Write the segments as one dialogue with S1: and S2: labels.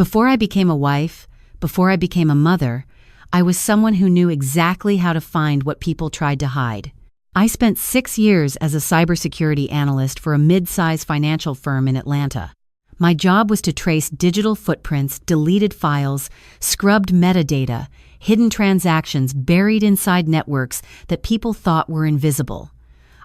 S1: Before I became a wife, before I became a mother, I was someone who knew exactly how to find what people tried to hide. I spent 6 years as a cybersecurity analyst for a mid-size financial firm in Atlanta. My job was to trace digital footprints, deleted files, scrubbed metadata, hidden transactions buried inside networks that people thought were invisible.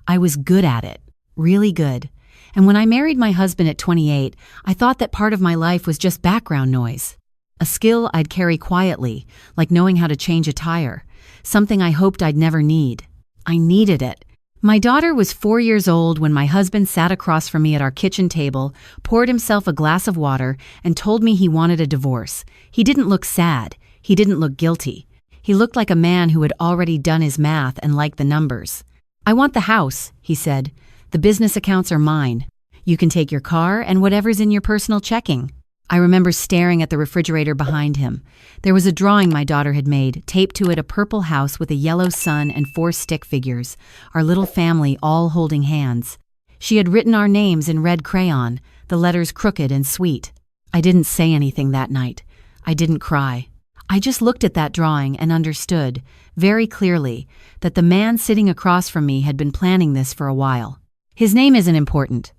S1: I was good at it, really good. And when I married my husband at 28, I thought that part of my life was just background noise. A skill I'd carry quietly, like knowing how to change a tire, something I hoped I'd never need. I needed it. My daughter was 4 years old when my husband sat across from me at our kitchen table, poured himself a glass of water, and told me he wanted a divorce. He didn't look sad. He didn't look guilty. He looked like a man who had already done his math and liked the numbers. "I want the house," he said. "The business accounts are mine. You can take your car and whatever's in your personal checking." I remember staring at the refrigerator behind him. There was a drawing my daughter had made, taped to it a purple house with a yellow sun and 4 stick figures, our little family all holding hands. She had written our names in red crayon, the letters crooked and sweet. I didn't say anything that night. I didn't cry. I just looked at that drawing and understood, very clearly, that the man sitting across from me had been planning this for a while. His name isn't important.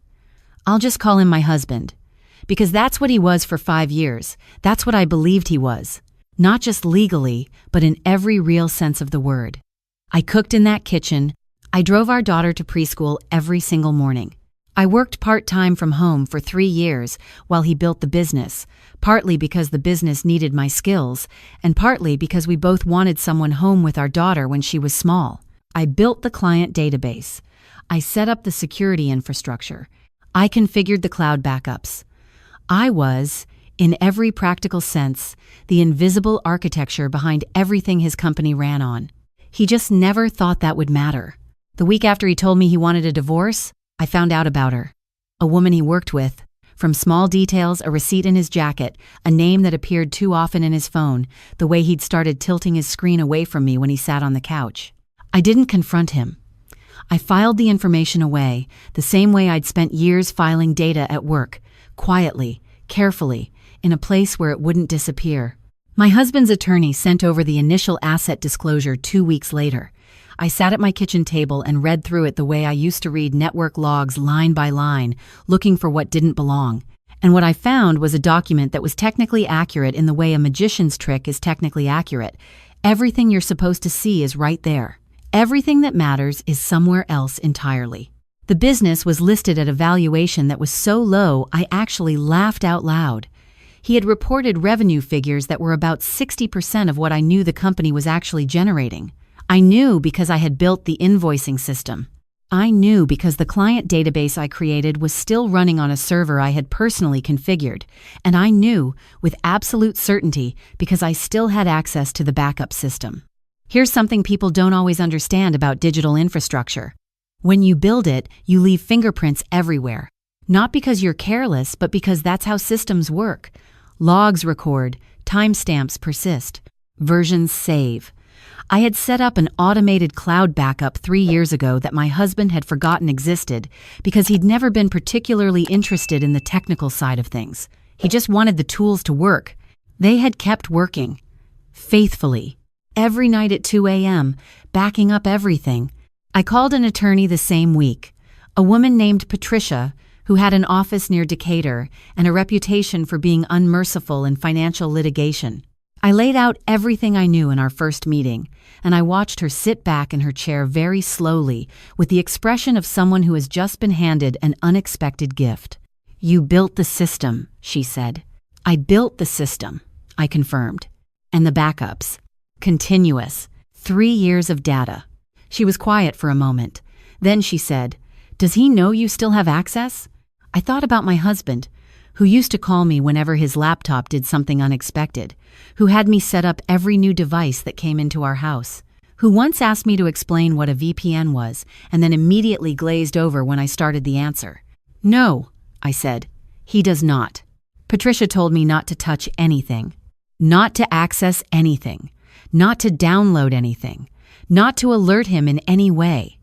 S1: I'll just call him my husband. Because that's what he was for 5 years. That's what I believed he was. Not just legally, but in every real sense of the word. I cooked in that kitchen. I drove our daughter to preschool every single morning. I worked part-time from home for 3 years while he built the business, partly because the business needed my skills, and partly because we both wanted someone home with our daughter when she was small. I built the client database. I set up the security infrastructure. I configured the cloud backups. I was, in every practical sense, the invisible architecture behind everything his company ran on. He just never thought that would matter. The week after he told me he wanted a divorce, I found out about her. A woman he worked with. From small details, a receipt in his jacket, a name that appeared too often in his phone, the way he'd started tilting his screen away from me when he sat on the couch. I didn't confront him. I filed the information away, the same way I'd spent years filing data at work, quietly, carefully, in a place where it wouldn't disappear. My husband's attorney sent over the initial asset disclosure 2 weeks later. I sat at my kitchen table and read through it the way I used to read network logs line by line, looking for what didn't belong. And what I found was a document that was technically accurate in the way a magician's trick is technically accurate. Everything you're supposed to see is right there. Everything that matters is somewhere else entirely. The business was listed at a valuation that was so low I actually laughed out loud. He had reported revenue figures that were about 60% of what I knew the company was actually generating. I knew because I had built the invoicing system. I knew because the client database I created was still running on a server I had personally configured. And I knew, with absolute certainty, because I still had access to the backup system. Here's something people don't always understand about digital infrastructure. When you build it, you leave fingerprints everywhere. Not because you're careless, but because that's how systems work. Logs record, timestamps persist, versions save. I had set up an automated cloud backup 3 years ago that my husband had forgotten existed because he'd never been particularly interested in the technical side of things. He just wanted the tools to work. They had kept working. Faithfully. Every night at 2 a.m., backing up everything. I called an attorney the same week, a woman named Patricia, who had an office near Decatur and a reputation for being unmerciful in financial litigation. I laid out everything I knew in our first meeting, and I watched her sit back in her chair very slowly with the expression of someone who has just been handed an unexpected gift. "You built the system," she said. "I built the system," I confirmed. "And the backups. Continuous. 3 years of data." She was quiet for a moment. Then she said, "Does he know you still have access?" I thought about my husband, who used to call me whenever his laptop did something unexpected, who had me set up every new device that came into our house, who once asked me to explain what a VPN was and then immediately glazed over when I started the answer. "No," I said, "he does not." Patricia told me not to touch anything, not to access anything, not to download anything, not to alert him in any way.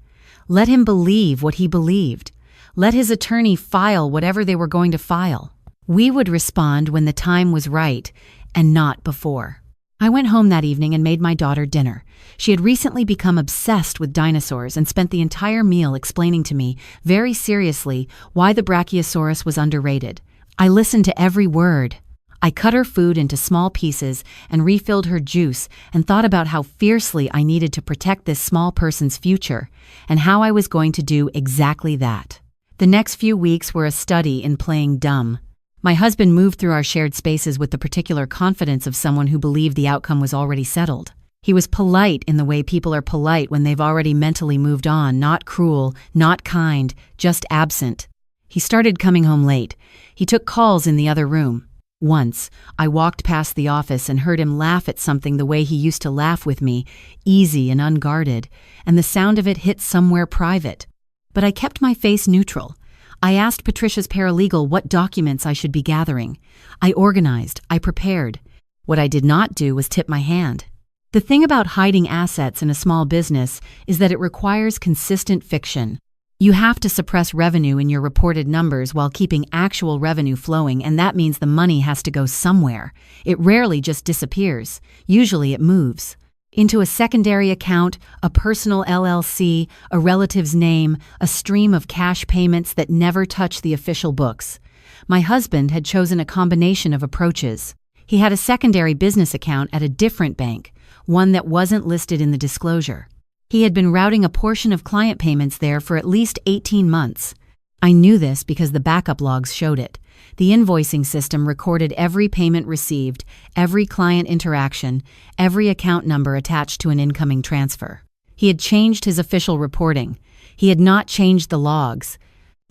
S1: Let him believe what he believed. Let his attorney file whatever they were going to file. We would respond when the time was right and not before. I went home that evening and made my daughter dinner. She had recently become obsessed with dinosaurs and spent the entire meal explaining to me, very seriously, why the Brachiosaurus was underrated. I listened to every word. I cut her food into small pieces and refilled her juice and thought about how fiercely I needed to protect this small person's future and how I was going to do exactly that. The next few weeks were a study in playing dumb. My husband moved through our shared spaces with the particular confidence of someone who believed the outcome was already settled. He was polite in the way people are polite when they've already mentally moved on, not cruel, not kind, just absent. He started coming home late. He took calls in the other room. Once, I walked past the office and heard him laugh at something the way he used to laugh with me, easy and unguarded, and the sound of it hit somewhere private. But I kept my face neutral. I asked Patricia's paralegal what documents I should be gathering. I organized, I prepared. What I did not do was tip my hand. The thing about hiding assets in a small business is that it requires consistent fiction. You have to suppress revenue in your reported numbers while keeping actual revenue flowing, and that means the money has to go somewhere. It rarely just disappears. Usually it moves. Into a secondary account, a personal LLC, a relative's name, a stream of cash payments that never touch the official books. My husband had chosen a combination of approaches. He had a secondary business account at a different bank, one that wasn't listed in the disclosure. He had been routing a portion of client payments there for at least 18 months. I knew this because the backup logs showed it. The invoicing system recorded every payment received, every client interaction, every account number attached to an incoming transfer. He had changed his official reporting. He had not changed the logs.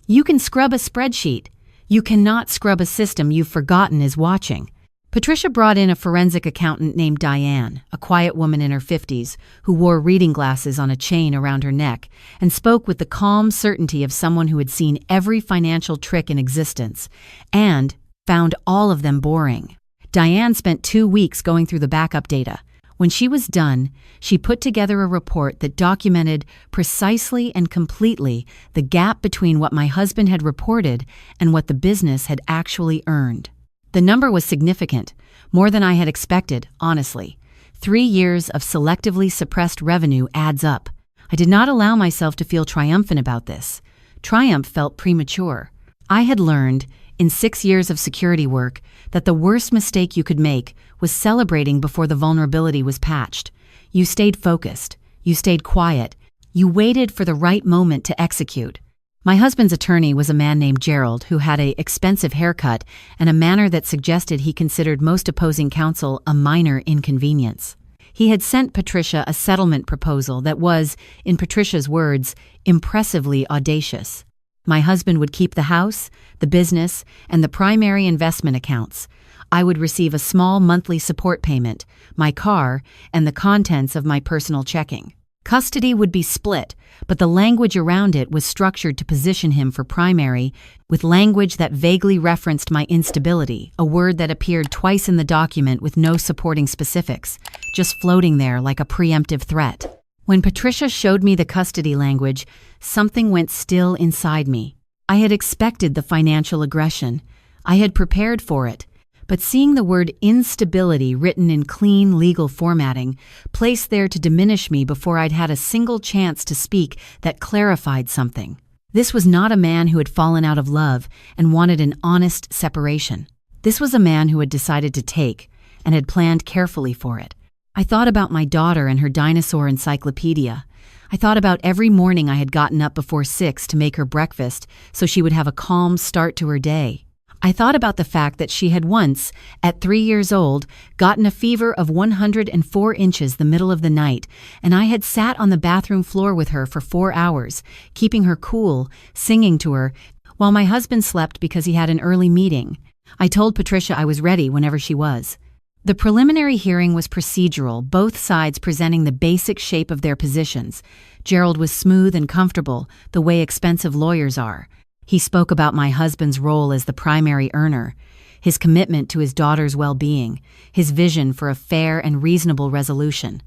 S1: You can scrub a spreadsheet. You cannot scrub a system you've forgotten is watching. Patricia brought in a forensic accountant named Diane, a quiet woman in her 50s, who wore reading glasses on a chain around her neck and spoke with the calm certainty of someone who had seen every financial trick in existence and found all of them boring. Diane spent 2 weeks going through the backup data. When she was done, she put together a report that documented precisely and completely the gap between what my husband had reported and what the business had actually earned. The number was significant, more than I had expected, honestly. 3 years of selectively suppressed revenue adds up. I did not allow myself to feel triumphant about this. Triumph felt premature. I had learned, in 6 years of security work, that the worst mistake you could make was celebrating before the vulnerability was patched. You stayed focused. You stayed quiet. You waited for the right moment to execute. My husband's attorney was a man named Gerald who had an expensive haircut and a manner that suggested he considered most opposing counsel a minor inconvenience. He had sent Patricia a settlement proposal that was, in Patricia's words, impressively audacious. My husband would keep the house, the business, and the primary investment accounts. I would receive a small monthly support payment, my car, and the contents of my personal checking. Custody would be split, but the language around it was structured to position him for primary, with language that vaguely referenced my instability, a word that appeared twice in the document with no supporting specifics, just floating there like a preemptive threat. When Patricia showed me the custody language, something went still inside me. I had expected the financial aggression. I had prepared for it. But seeing the word instability written in clean legal formatting, placed there to diminish me before I'd had a single chance to speak that clarified something. This was not a man who had fallen out of love and wanted an honest separation. This was a man who had decided to take and had planned carefully for it. I thought about my daughter and her dinosaur encyclopedia. I thought about every morning I had gotten up before 6 to make her breakfast so she would have a calm start to her day. I thought about the fact that she had once, at 3 years old, gotten a fever of 104 inches the middle of the night, and I had sat on the bathroom floor with her for 4 hours, keeping her cool, singing to her, while my husband slept because he had an early meeting. I told Patricia I was ready whenever she was. The preliminary hearing was procedural, both sides presenting the basic shape of their positions. Gerald was smooth and comfortable, the way expensive lawyers are. He spoke about my husband's role as the primary earner, his commitment to his daughter's well-being, his vision for a fair and reasonable resolution.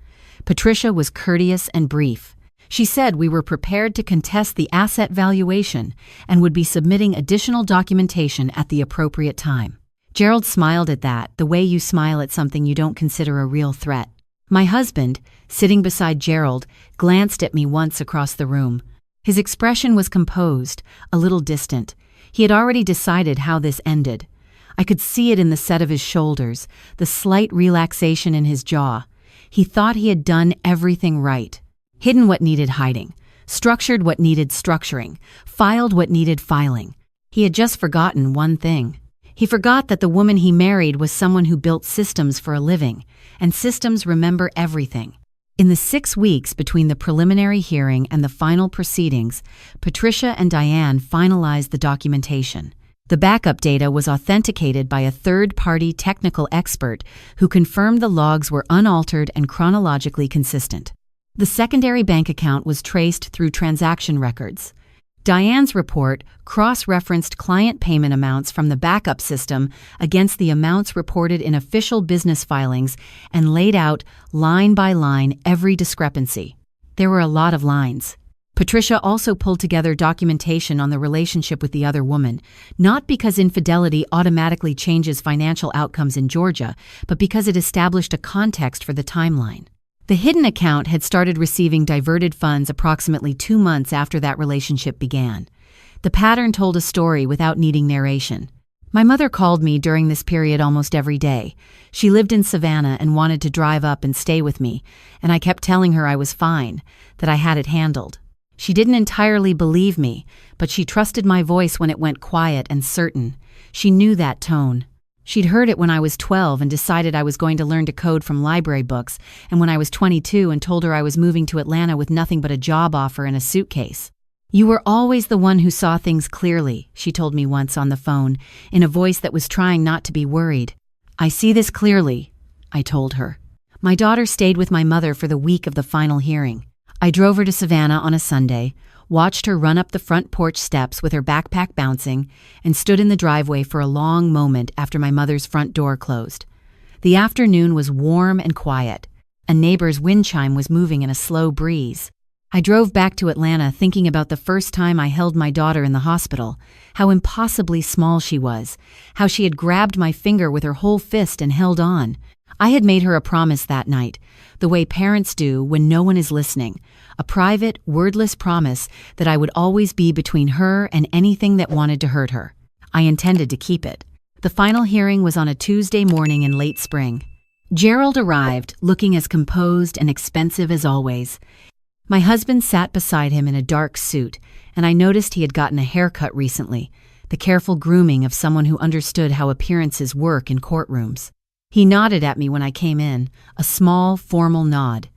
S1: Patricia was courteous and brief. She said we were prepared to contest the asset valuation and would be submitting additional documentation at the appropriate time. Gerald smiled at that, the way you smile at something you don't consider a real threat. My husband, sitting beside Gerald, glanced at me once across the room. His expression was composed, a little distant. He had already decided how this ended. I could see it in the set of his shoulders, the slight relaxation in his jaw. He thought he had done everything right. Hidden what needed hiding, structured what needed structuring, filed what needed filing. He had just forgotten one thing. He forgot that the woman he married was someone who built systems for a living, and systems remember everything. In the 6 weeks between the preliminary hearing and the final proceedings, Patricia and Diane finalized the documentation. The backup data was authenticated by a third-party technical expert who confirmed the logs were unaltered and chronologically consistent. The secondary bank account was traced through transaction records. Diane's report cross-referenced client payment amounts from the backup system against the amounts reported in official business filings and laid out, line by line, every discrepancy. There were a lot of lines. Patricia also pulled together documentation on the relationship with the other woman, not because infidelity automatically changes financial outcomes in Georgia, but because it established a context for the timeline. The hidden account had started receiving diverted funds approximately 2 months after that relationship began. The pattern told a story without needing narration. My mother called me during this period almost every day. She lived in Savannah and wanted to drive up and stay with me, and I kept telling her I was fine, that I had it handled. She didn't entirely believe me, but she trusted my voice when it went quiet and certain. She knew that tone. She'd heard it when I was 12 and decided I was going to learn to code from library books, and when I was 22 and told her I was moving to Atlanta with nothing but a job offer and a suitcase. "You were always the one who saw things clearly," she told me once on the phone, in a voice that was trying not to be worried. "I see this clearly," I told her. My daughter stayed with my mother for the week of the final hearing. I drove her to Savannah on a Sunday, watched her run up the front porch steps with her backpack bouncing, and stood in the driveway for a long moment after my mother's front door closed. The afternoon was warm and quiet. A neighbor's wind chime was moving in a slow breeze. I drove back to Atlanta thinking about the first time I held my daughter in the hospital, how impossibly small she was, how she had grabbed my finger with her whole fist and held on. I had made her a promise that night, the way parents do when no one is listening, a private, wordless promise that I would always be between her and anything that wanted to hurt her. I intended to keep it. The final hearing was on a Tuesday morning in late spring. Gerald arrived, looking as composed and expensive as always. My husband sat beside him in a dark suit, and I noticed he had gotten a haircut recently, the careful grooming of someone who understood how appearances work in courtrooms. He nodded at me when I came in, a small, formal nod.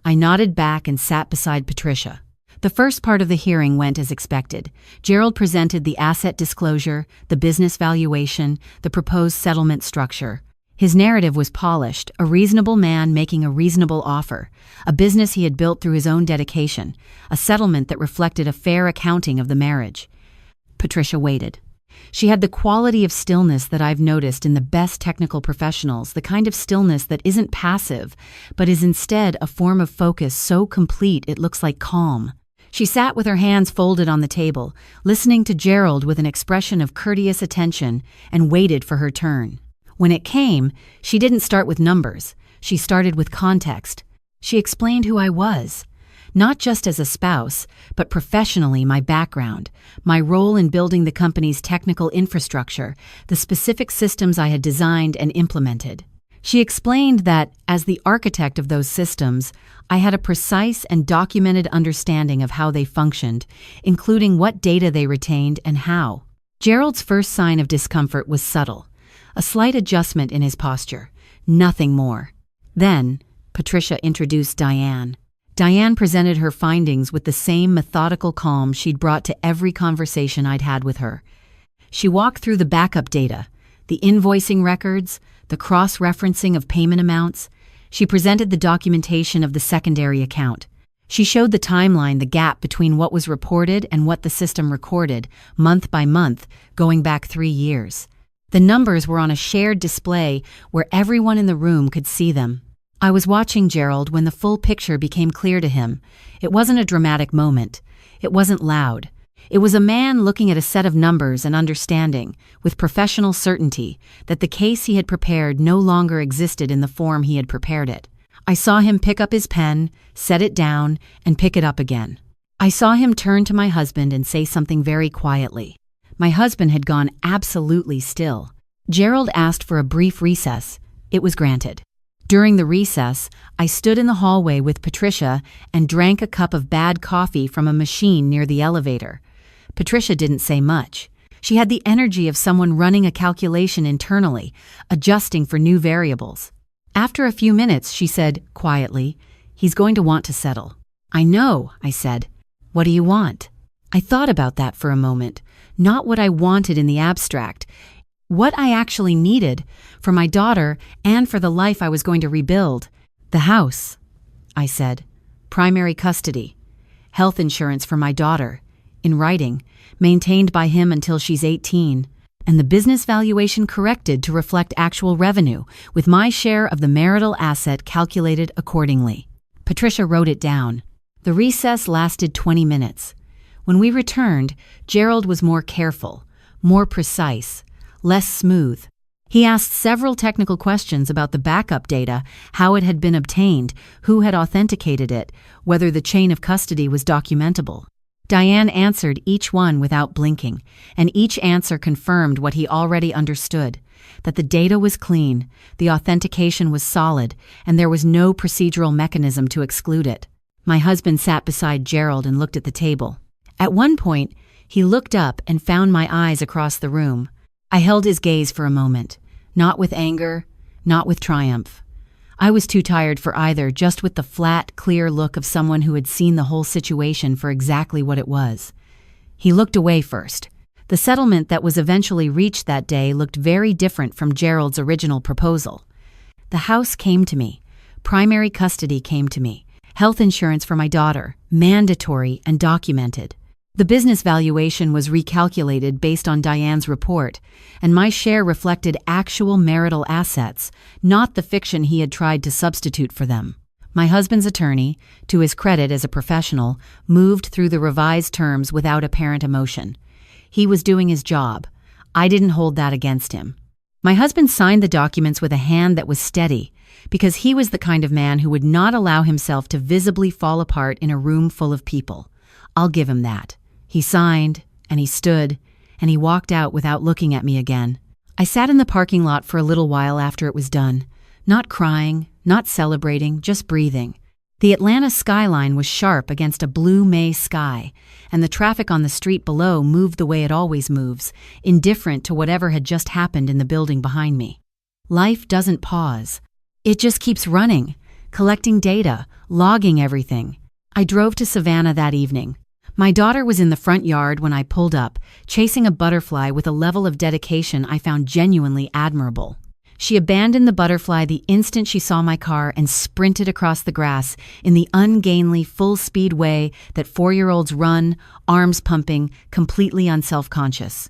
S1: I nodded back and sat beside Patricia. The first part of the hearing went as expected. Gerald presented the asset disclosure, the business valuation, the proposed settlement structure. His narrative was polished, a reasonable man making a reasonable offer, a business he had built through his own dedication, a settlement that reflected a fair accounting of the marriage. Patricia waited. She had the quality of stillness that I've noticed in the best technical professionals, the kind of stillness that isn't passive, but is instead a form of focus so complete it looks like calm. She sat with her hands folded on the table, listening to Gerald with an expression of courteous attention, and waited for her turn. When it came, she didn't start with numbers. She started with context. She explained who I was. Not just as a spouse, but professionally my background, my role in building the company's technical infrastructure, the specific systems I had designed and implemented. She explained that, as the architect of those systems, I had a precise and documented understanding of how they functioned, including what data they retained and how. Gerald's first sign of discomfort was subtle, a slight adjustment in his posture, nothing more. Then, Patricia introduced Diane. Diane presented her findings with the same methodical calm she'd brought to every conversation I'd had with her. She walked through the backup data, the invoicing records, the cross-referencing of payment amounts. She presented the documentation of the secondary account. She showed the timeline, the gap between what was reported and what the system recorded, month by month, going back 3 years. The numbers were on a shared display where everyone in the room could see them. I was watching Gerald when the full picture became clear to him. It wasn't a dramatic moment. It wasn't loud. It was a man looking at a set of numbers and understanding, with professional certainty, that the case he had prepared no longer existed in the form he had prepared it. I saw him pick up his pen, set it down, and pick it up again. I saw him turn to my husband and say something very quietly. My husband had gone absolutely still. Gerald asked for a brief recess. It was granted. During the recess, I stood in the hallway with Patricia and drank a cup of bad coffee from a machine near the elevator. Patricia didn't say much. She had the energy of someone running a calculation internally, adjusting for new variables. After a few minutes, she said, quietly, "He's going to want to settle." "I know," I said. "What do you want?" I thought about that for a moment. Not what I wanted in the abstract. What I actually needed for my daughter and for the life I was going to rebuild. "The house," I said. "Primary custody. Health insurance for my daughter. In writing, maintained by him until she's 18. And the business valuation corrected to reflect actual revenue, with my share of the marital asset calculated accordingly." Patricia wrote it down. The recess lasted 20 minutes. When we returned, Gerald was more careful, more precise, less smooth. He asked several technical questions about the backup data, how it had been obtained, who had authenticated it, whether the chain of custody was documentable. Diane answered each one without blinking, and each answer confirmed what he already understood, that the data was clean, the authentication was solid, and there was no procedural mechanism to exclude it. My husband sat beside Gerald and looked at the table. At one point, he looked up and found my eyes across the room. I held his gaze for a moment, not with anger, not with triumph. I was too tired for either, just with the flat, clear look of someone who had seen the whole situation for exactly what it was. He looked away first. The settlement that was eventually reached that day looked very different from Gerald's original proposal. The house came to me. Primary custody came to me. Health insurance for my daughter, mandatory and documented. The business valuation was recalculated based on Diane's report, and my share reflected actual marital assets, not the fiction he had tried to substitute for them. My husband's attorney, to his credit as a professional, moved through the revised terms without apparent emotion. He was doing his job. I didn't hold that against him. My husband signed the documents with a hand that was steady, because he was the kind of man who would not allow himself to visibly fall apart in a room full of people. I'll give him that. He signed, and he stood, and he walked out without looking at me again. I sat in the parking lot for a little while after it was done, not crying, not celebrating, just breathing. The Atlanta skyline was sharp against a blue May sky, and the traffic on the street below moved the way it always moves, indifferent to whatever had just happened in the building behind me. Life doesn't pause. It just keeps running, collecting data, logging everything. I drove to Savannah that evening. My daughter was in the front yard when I pulled up, chasing a butterfly with a level of dedication I found genuinely admirable. She abandoned the butterfly the instant she saw my car and sprinted across the grass in the ungainly, full-speed way that 4-year-olds run, arms pumping, completely unself-conscious.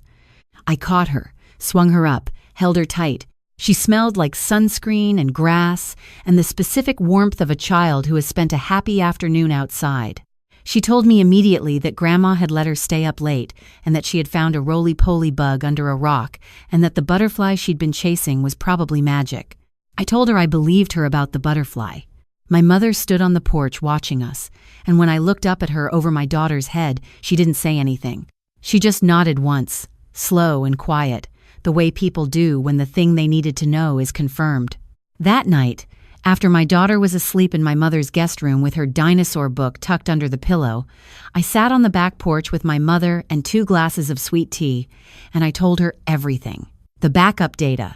S1: I caught her, swung her up, held her tight. She smelled like sunscreen and grass and the specific warmth of a child who has spent a happy afternoon outside. She told me immediately that Grandma had let her stay up late and that she had found a roly-poly bug under a rock and that the butterfly she'd been chasing was probably magic. I told her I believed her about the butterfly. My mother stood on the porch watching us, and when I looked up at her over my daughter's head, she didn't say anything. She just nodded once, slow and quiet, the way people do when the thing they needed to know is confirmed. That night, after my daughter was asleep in my mother's guest room with her dinosaur book tucked under the pillow, I sat on the back porch with my mother and 2 glasses of sweet tea, and I told her everything. The backup data,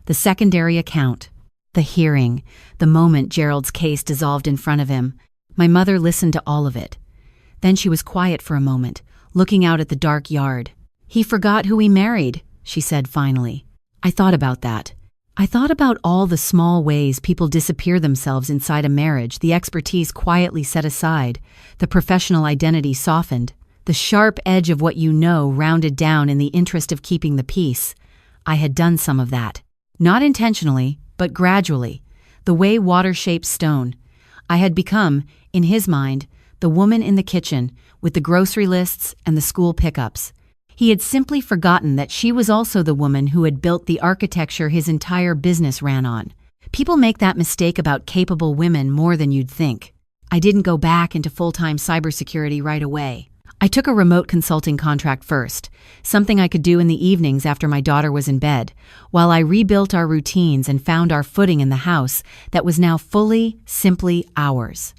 S1: the secondary account, the hearing, the moment Gerald's case dissolved in front of him. My mother listened to all of it. Then she was quiet for a moment, looking out at the dark yard. "He forgot who he married," she said finally. I thought about that. I thought about all the small ways people disappear themselves inside a marriage, the expertise quietly set aside, the professional identity softened, the sharp edge of what you know rounded down in the interest of keeping the peace. I had done some of that. Not intentionally, but gradually. the way water shapes stone. I had become, in his mind, the woman in the kitchen with the grocery lists and the school pickups. He had simply forgotten that she was also the woman who had built the architecture his entire business ran on. People make that mistake about capable women more than you'd think. I didn't go back into full-time cybersecurity right away. I took a remote consulting contract first, something I could do in the evenings after my daughter was in bed, while I rebuilt our routines and found our footing in the house that was now fully, simply ours.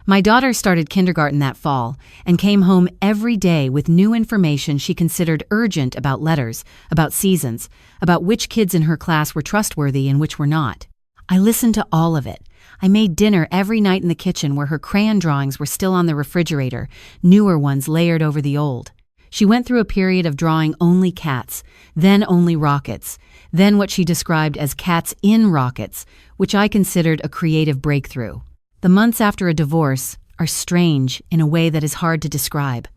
S1: My daughter started kindergarten that fall and came home every day with new information she considered urgent about letters, about seasons, about which kids in her class were trustworthy and which were not. I listened to all of it. I made dinner every night in the kitchen where her crayon drawings were still on the refrigerator, newer ones layered over the old. She went through a period of drawing only cats, then only rockets, then what she described as cats in rockets, which I considered a creative breakthrough. The months after a divorce are strange in a way that is hard to describe.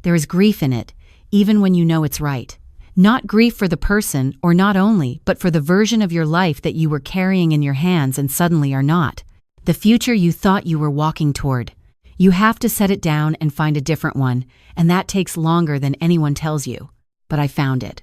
S1: There is grief in it, even when you know it's right. Not grief for the person, or not only, but for the version of your life that you were carrying in your hands and suddenly are not. The future you thought you were walking toward. You have to set it down and find a different one, and that takes longer than anyone tells you. But I found it.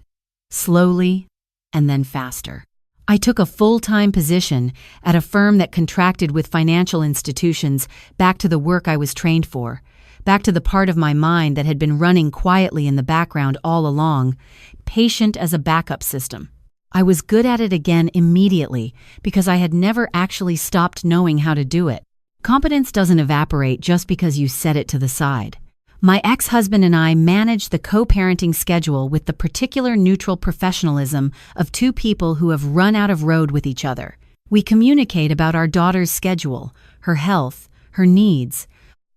S1: Slowly, and then faster. I took a full-time position at a firm that contracted with financial institutions, back to the work I was trained for, back to the part of my mind that had been running quietly in the background all along, patient as a backup system. I was good at it again immediately because I had never actually stopped knowing how to do it. Competence doesn't evaporate just because you set it to the side. My ex-husband and I managed the co-parenting schedule with the particular neutral professionalism of two people who have run out of road with each other. We communicate about our daughter's schedule, her health, her needs.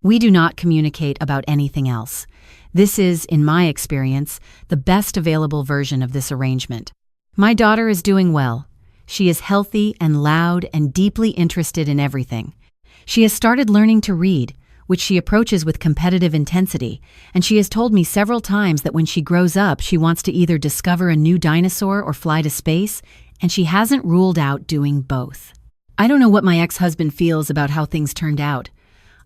S1: We do not communicate about anything else. This is, in my experience, the best available version of this arrangement. My daughter is doing well. She is healthy and loud and deeply interested in everything. She has started learning to read, which she approaches with competitive intensity, and she has told me several times that when she grows up, she wants to either discover a new dinosaur or fly to space, and she hasn't ruled out doing both. I don't know what my ex-husband feels about how things turned out.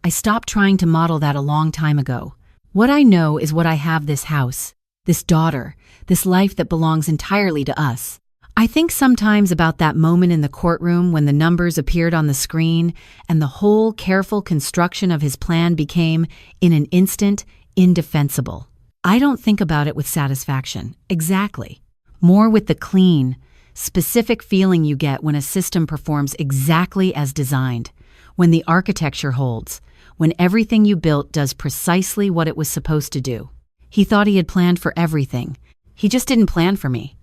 S1: I stopped trying to model that a long time ago. What I know is what I have: this house, this daughter, this life that belongs entirely to us. I think sometimes about that moment in the courtroom when the numbers appeared on the screen and the whole careful construction of his plan became, in an instant, indefensible. I don't think about it with satisfaction, exactly. More with the clean, specific feeling you get when a system performs exactly as designed, when the architecture holds, when everything you built does precisely what it was supposed to do. He thought he had planned for everything. He just didn't plan for me.